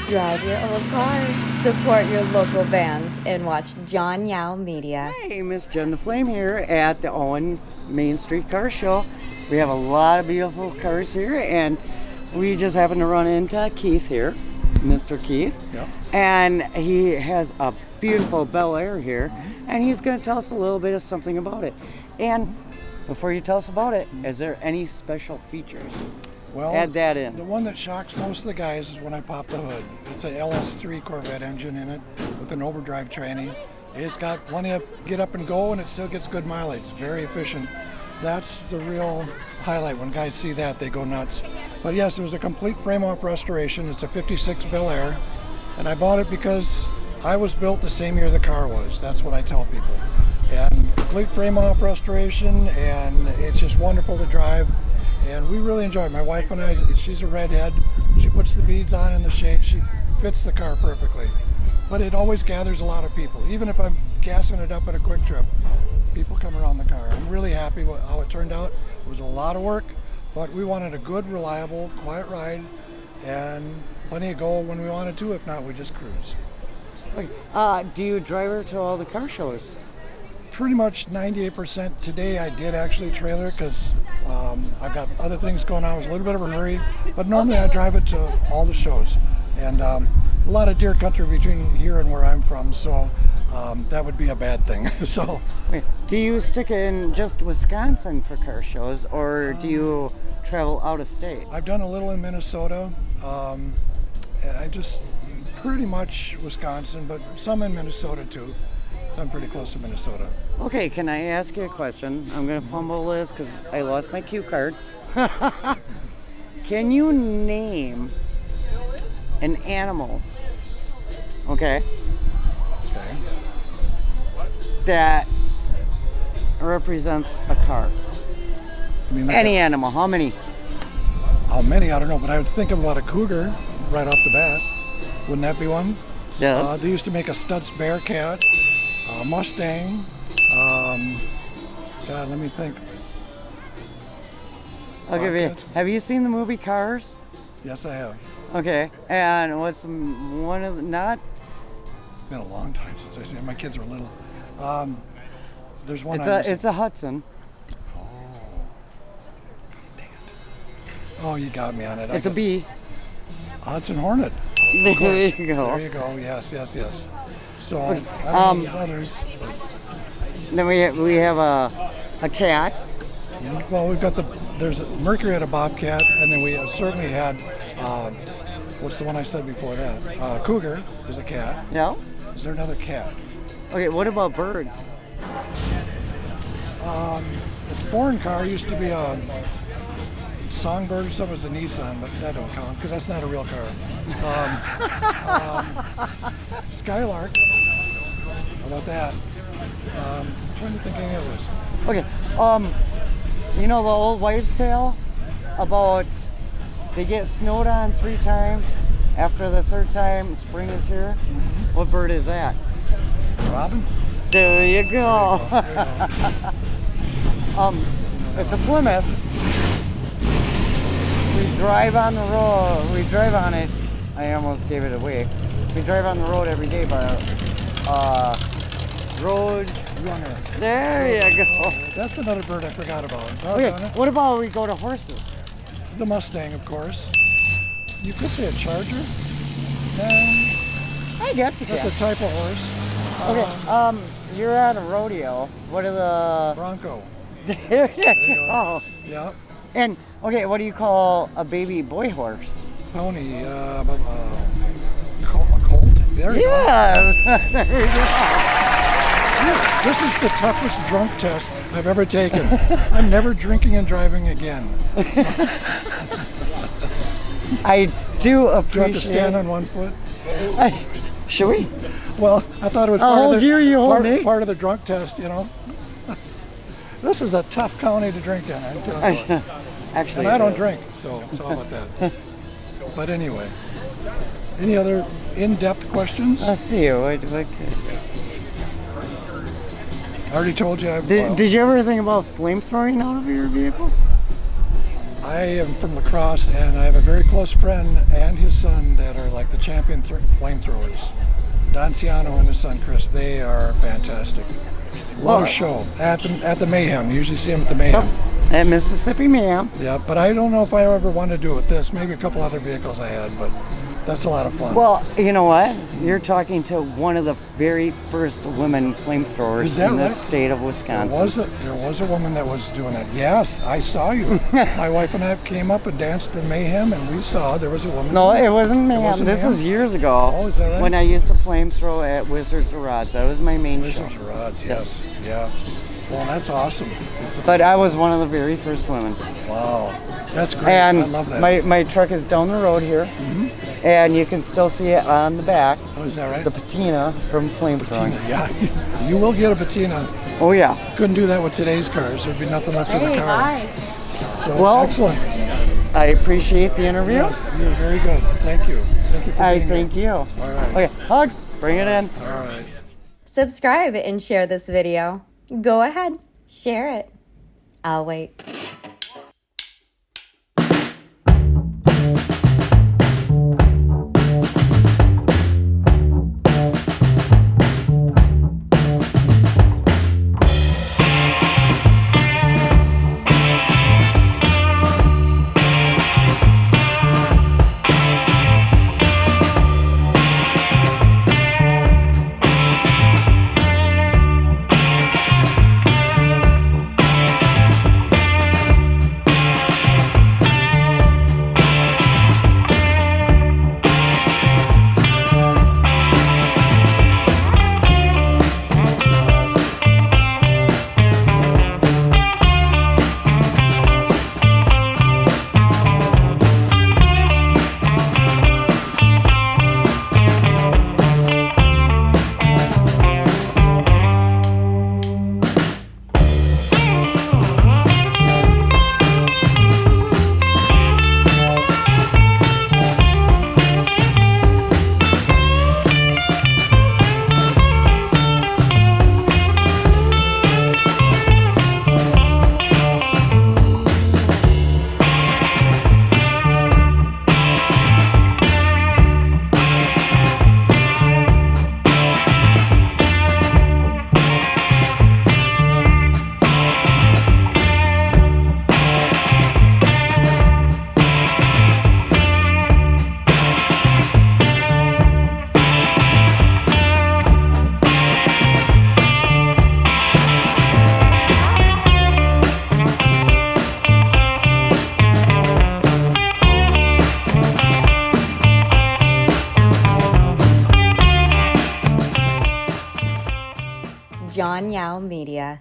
Drive your old car, support your local bands, and watch John Yao Media. Hey, Miss Jen the Flame here at the Owen Main Street Car Show. We have a lot of beautiful cars here, and we just happened to run into Keith here, Mr. Keith. Yep. And he has a beautiful Bel Air here, and he's going to tell us a little bit of something about it. And before you tell us about it, is there any special features? Well, add that in. The one that shocks most of the guys is when I pop the hood. It's a LS3 Corvette engine in it with an overdrive tranny. It's got plenty of get up and go, and it still gets good mileage. Very efficient. That's the real highlight. When guys see that, they go nuts. But yes, it was a complete frame-off restoration. It's a 56 Bel Air, and I bought it because I was built the same year the car was. That's what I tell people. And complete frame-off restoration, and it's just wonderful to drive. And we really enjoy it. My wife and I, she's a redhead. She puts the beads on in the shade. She fits the car perfectly. But it always gathers a lot of people. Even if I'm gassing it up at a quick trip, people come around the car. I'm really happy with how it turned out. It was a lot of work, but we wanted a good, reliable, quiet ride and plenty of go when we wanted to. If not, we just cruise. Okay. Do you drive her to all the car shows? Pretty much 98%. Today I did actually trailer because I've got other things going on. It was a little bit of a hurry, but normally I drive it to all the shows. And a lot of deer country between here and where I'm from, so that would be a bad thing. So, Wait, do you stick in just Wisconsin for car shows, or do you travel out of state? I've done a little in Minnesota. And I just pretty much Wisconsin, but some in Minnesota too. I'm pretty close to Minnesota. Okay, can I ask you a question? I'm going to fumble this because I lost my cue card. Can you name an animal, okay, that represents a car? I mean, Any animal, how many? How many? I don't know, but I would think about a cougar right off the bat. Wouldn't that be one? Yes. They used to make a Stutz Bearcat. Mustang. God, let me think. I'll give you. Have you seen the movie Cars? Yes, I have. Okay, and what's one of the, not? It's been a long time since I've seen it. My kids were little. There's one. It's a Hudson. Oh, dang it. Oh, you got me on it. It's a B. Hudson Hornet. There you go. There you go. Yes. So, I don't know others. Then we have a cat. Well, we've got there's Mercury had a Bobcat, and then we certainly had, what's the one I said before that? Cougar is a cat. Yeah. Is there another cat? Okay, what about birds? This foreign car used to be a Songbird or something. It's a Nissan, but that don't count because that's not a real car. Skylark. How about that? I'm trying to think of any others. Okay, you know the old wives' tale about they get snowed on 3 times. After the 3rd time, spring is here. Mm-hmm. What bird is that? Robin? There you go. It's a Plymouth. We drive on the road. We drive on it. I almost gave it away. We drive on the road every day by road runner. There you go. That's another bird I forgot about. Okay, what about we go to horses? The Mustang, of course. You could say a Charger. I guess you can. That's a type of horse. Okay, you're at a rodeo. What are the... Bronco. There you go. Yeah. And, okay, what do you call a baby boy horse? Pony. A colt? There you go. There you go. This is the toughest drunk test I've ever taken. I'm never drinking and driving again. I do appreciate... Do you have to stand on one foot? Should we? Well, I thought it was part of the drunk test, you know. This is a tough county to drink in, I'm telling you. Actually, and I don't drink, so how about that? But anyway, any other in-depth questions? Let's see. What I already told you. Did you ever think about flamethrowing out of your vehicle? I am from La Crosse, and I have a very close friend and his son that are like the champion flamethrowers. Don Ciano and his son Chris, they are fantastic. What a show at the Mayhem. You usually see them at the Mayhem. At Mississippi Mayhem. Yeah, but I don't know if I ever want to do it with this. Maybe a couple other vehicles I had, but that's a lot of fun. Well, you know what? You're talking to one of the very first women flamethrowers in the state of Wisconsin. There was a woman that was doing it. Yes, I saw you. My wife and I came up and danced in Mayhem, and we saw there was a woman. No, it wasn't Mayhem. wasn't This Mayhem? was years ago. Oh, is that right? When I used to flamethrow at Wizards of Rods. That was my main show. Wizards of Rods, yes. Yeah. Well, that's awesome. But I was one of the very first women. Wow. That's great. And I love that. my truck is down the road here. Mm-hmm. And you can still see it on the back. Oh, is that right? The patina from flamethrowing. Patina, yeah. You will get a patina. Oh, yeah. Couldn't do that with today's cars. There'd be nothing left in the car. Hi. So, Well, excellent. I appreciate the interview. Yes, you're very good. Thank you. Thank you for I being thank here. you. All right. Okay, hugs. Bring it in. All right. Subscribe and share this video. Go ahead, share it. I'll wait. Jauch Media.